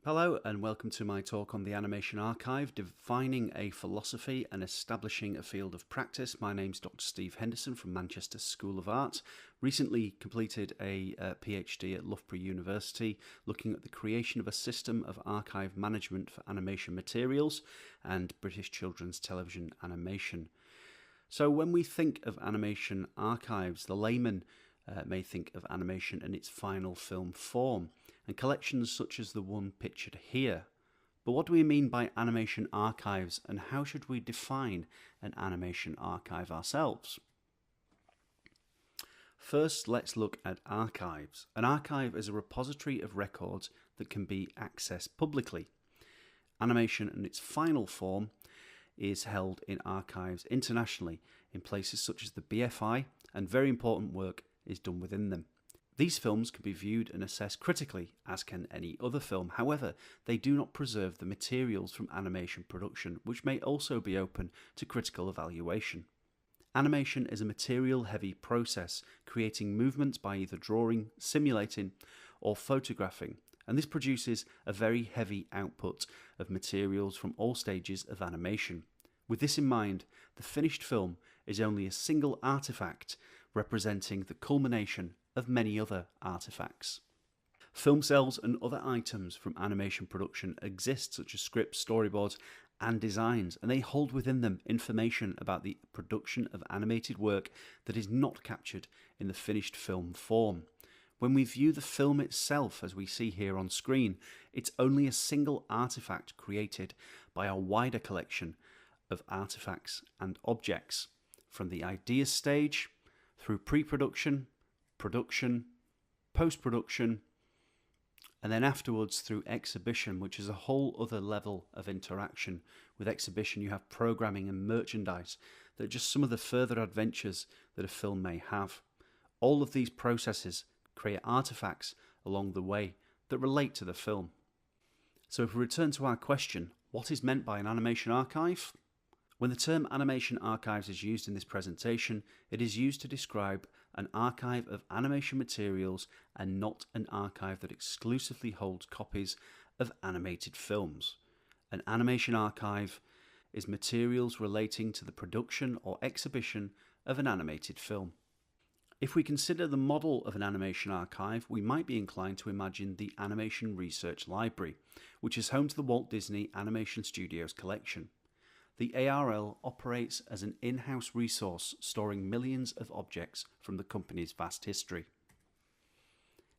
Hello and welcome to my talk on the Animation Archive, defining a philosophy and establishing a field of practice. My name's Dr. Steve Henderson from Manchester School of Art. Recently completed a PhD at Loughborough University looking at the creation of a system of archive management for animation materials and British children's television animation. So when we think of animation archives, the layman may think of animation in its final film form, and collections such as the one pictured here. But what do we mean by animation archives, and how should we define an animation archive ourselves? First, let's look at archives. An archive is a repository of records that can be accessed publicly. Animation in its final form is held in archives internationally in places such as the BFI, and very important work is done within them. These films can be viewed and assessed critically, as can any other film. However, they do not preserve the materials from animation production, which may also be open to critical evaluation. Animation is a material-heavy process, creating movements by either drawing, simulating, or photographing, and this produces a very heavy output of materials from all stages of animation. With this in mind, the finished film is only a single artifact representing the culmination of many other artifacts. Film cells and other items from animation production exist, such as scripts, storyboards, and designs, and they hold within them information about the production of animated work that is not captured in the finished film form. When we view the film itself, as we see here on screen, it's only a single artifact created by a wider collection of artifacts and objects, from the idea stage through pre-production, production, post-production, and then afterwards through exhibition, which is a whole other level of interaction. With exhibition, you have programming and merchandise that are just some of the further adventures that a film may have. All of these processes create artifacts along the way that relate to the film. So if we return to our question, what is meant by an animation archive? When the term animation archives is used in this presentation, it is used to describe an archive of animation materials and not an archive that exclusively holds copies of animated films. An animation archive is materials relating to the production or exhibition of an animated film. If we consider the model of an animation archive, we might be inclined to imagine the Animation Research Library, which is home to the Walt Disney Animation Studios collection. The ARL operates as an in-house resource storing millions of objects from the company's vast history.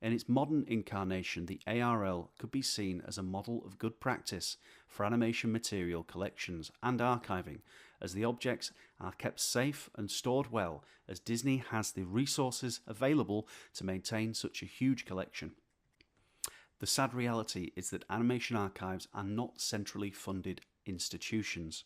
In its modern incarnation, the ARL could be seen as a model of good practice for animation material collections and archiving, as the objects are kept safe and stored well, as Disney has the resources available to maintain such a huge collection. The sad reality is that animation archives are not centrally funded institutions.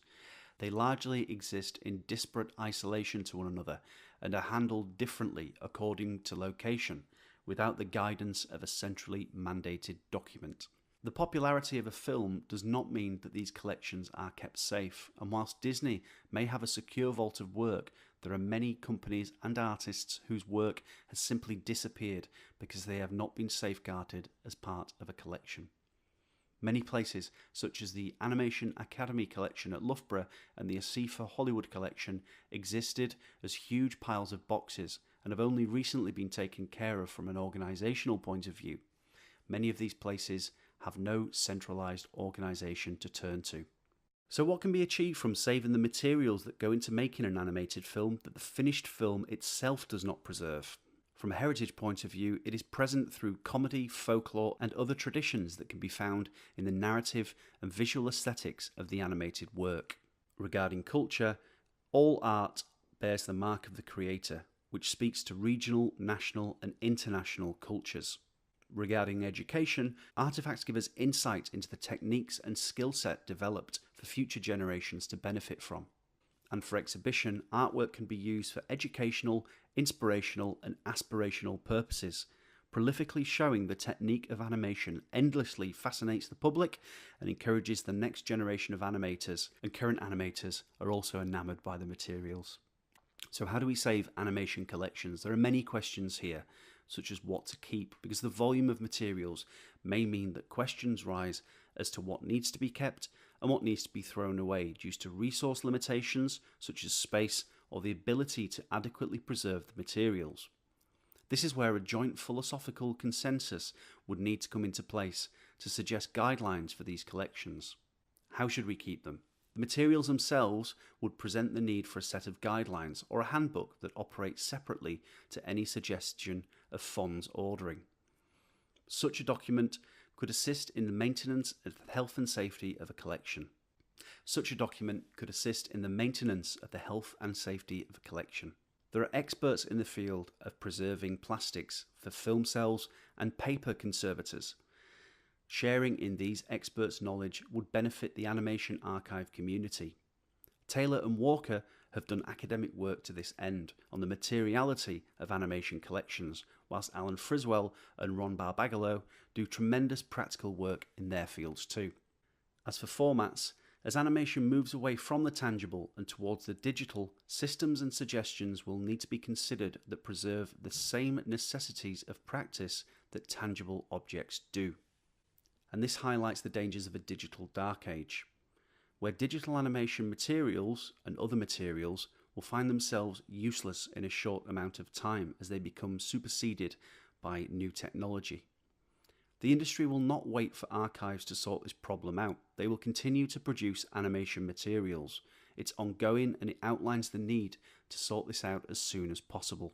They largely exist in disparate isolation to one another and are handled differently according to location, without the guidance of a centrally mandated document. The popularity of a film does not mean that these collections are kept safe, and whilst Disney may have a secure vault of work, there are many companies and artists whose work has simply disappeared because they have not been safeguarded as part of a collection. Many places, such as the Animation Academy collection at Loughborough and the Asifa Hollywood collection, existed as huge piles of boxes and have only recently been taken care of from an organisational point of view. Many of these places have no centralised organisation to turn to. So what can be achieved from saving the materials that go into making an animated film that the finished film itself does not preserve? From a heritage point of view, it is present through comedy, folklore, and other traditions that can be found in the narrative and visual aesthetics of the animated work. Regarding culture, all art bears the mark of the creator, which speaks to regional, national, and international cultures. Regarding education, artifacts give us insight into the techniques and skill set developed for future generations to benefit from. And for exhibition, artwork can be used for educational, inspirational, and aspirational purposes, prolifically showing the technique of animation endlessly fascinates the public and encourages the next generation of animators, and current animators are also enamoured by the materials. So how do we save animation collections? There are many questions here. such as what to keep, because the volume of materials may mean that questions rise as to what needs to be kept and what needs to be thrown away due to resource limitations such as space or the ability to adequately preserve the materials. This is where a joint philosophical consensus would need to come into place to suggest guidelines for these collections. How should we keep them? The materials themselves would present the need for a set of guidelines or a handbook that operates separately to any suggestion of fonds ordering. Such a document could assist in the maintenance of the health and safety of a collection. There are experts in the field of preserving plastics for film cells and paper conservators. Sharing in these experts' knowledge would benefit the animation archive community. Taylor and Walker have done academic work to this end on the materiality of animation collections, whilst Alan Friswell and Ron Barbagalo do tremendous practical work in their fields too. As for formats, as animation moves away from the tangible and towards the digital, systems and suggestions will need to be considered that preserve the same necessities of practice that tangible objects do. And this highlights the dangers of a digital dark age, where digital animation materials and other materials will find themselves useless in a short amount of time as they become superseded by new technology. The industry will not wait for archives to sort this problem out. They will continue to produce animation materials. It's ongoing and it outlines the need to sort this out as soon as possible.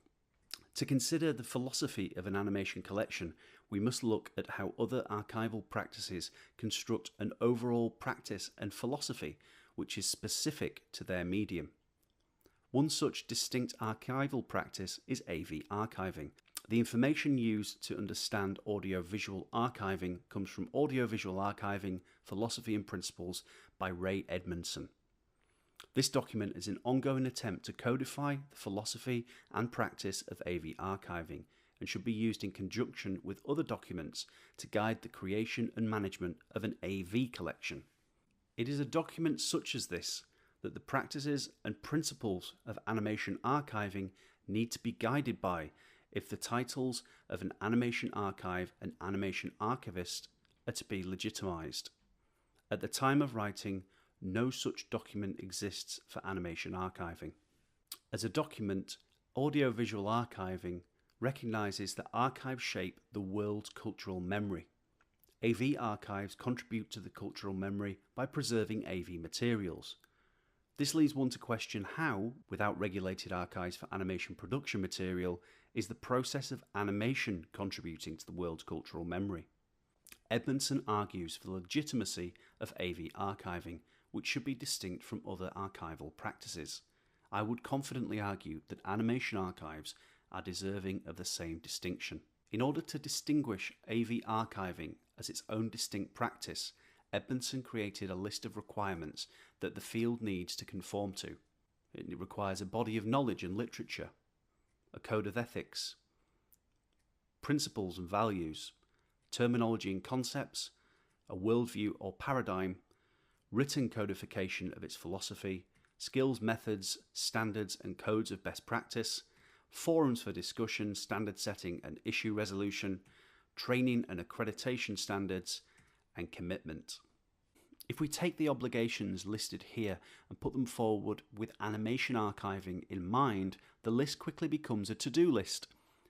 To consider the philosophy of an animation collection, we must look at how other archival practices construct an overall practice and philosophy which is specific to their medium. One such distinct archival practice is AV archiving. The information used to understand audiovisual archiving comes from Audiovisual Archiving, Philosophy and Principles by Ray Edmondson. This document is an ongoing attempt to codify the philosophy and practice of AV archiving and should be used in conjunction with other documents to guide the creation and management of an AV collection. It is a document such as this that the practices and principles of animation archiving need to be guided by if the titles of an animation archive and animation archivist are to be legitimized. At the time of writing, no such document exists for animation archiving. As a document, audiovisual archiving recognizes that archives shape the world's cultural memory. AV archives contribute to the cultural memory by preserving AV materials. This leads one to question how, without regulated archives for animation production material, is the process of animation contributing to the world's cultural memory. Edmondson argues for the legitimacy of AV archiving, which should be distinct from other archival practices. I would confidently argue that animation archives are deserving of the same distinction. In order to distinguish AV archiving as its own distinct practice, Edmondson created a list of requirements that the field needs to conform to. It requires a body of knowledge and literature, a code of ethics, principles and values, terminology and concepts, a worldview or paradigm, written codification of its philosophy, skills, methods, standards and codes of best practice, forums for discussion, standard setting and issue resolution, training and accreditation standards, and commitment. If we take the obligations listed here and put them forward with animation archiving in mind, the list quickly becomes a to-do list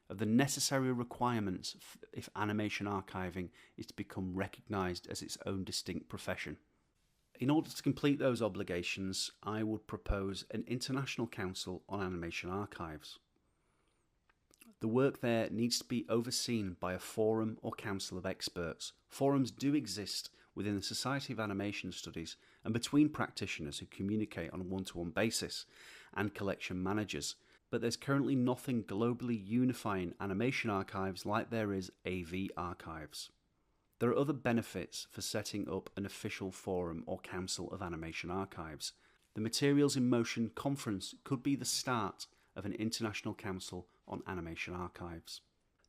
of the necessary requirements if animation archiving is to become recognised as its own distinct profession. In order to complete those obligations, I would propose an International Council on Animation Archives. The work there needs to be overseen by a forum or council of experts. Forums do exist within the Society of Animation Studies and between practitioners who communicate on a one-to-one basis and collection managers, but there's currently nothing globally unifying animation archives like there is AV archives. There are other benefits for setting up an official forum or council of animation archives. The Materials in Motion conference could be the start of an international council on animation archives.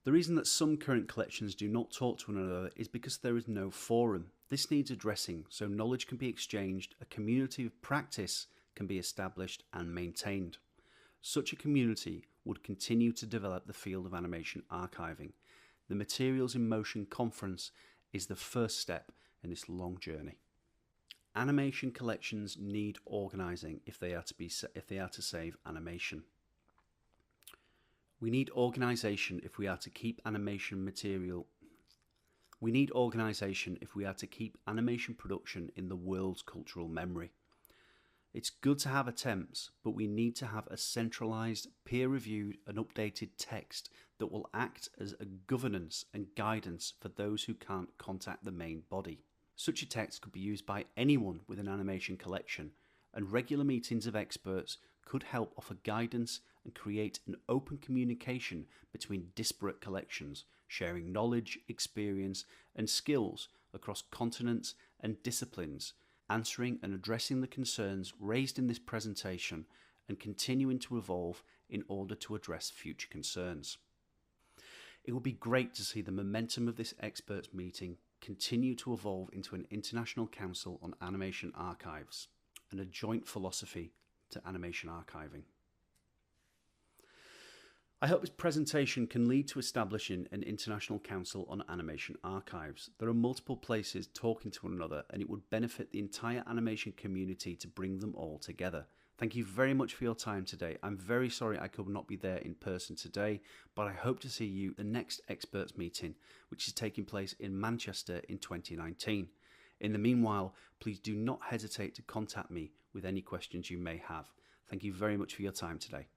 The reason that some current collections do not talk to one another is because there is no forum. This needs addressing so knowledge can be exchanged, a community of practice can be established and maintained. Such a community would continue to develop the field of animation archiving. The Materials in Motion conference is the first step in this long journey. Animation collections need organising if they are to save animation. We need organisation if we are to keep animation production in the world's cultural memory. It's good to have attempts, but we need to have a centralised, peer-reviewed and updated text that will act as a governance and guidance for those who can't contact the main body. Such a text could be used by anyone with an animation collection, and regular meetings of experts could help offer guidance and create an open communication between disparate collections, sharing knowledge, experience and skills across continents and disciplines, answering and addressing the concerns raised in this presentation and continuing to evolve in order to address future concerns. It would be great to see the momentum of this experts meeting continue to evolve into an international council on animation archives and a joint philosophy to animation archiving. I hope this presentation can lead to establishing an international council on animation archives. There are multiple places talking to one another, and it would benefit the entire animation community to bring them all together. Thank you very much for your time today. I'm very sorry I could not be there in person today, but I hope to see you at the next experts meeting, which is taking place in Manchester in 2019. In the meanwhile, please do not hesitate to contact me with any questions you may have. Thank you very much for your time today.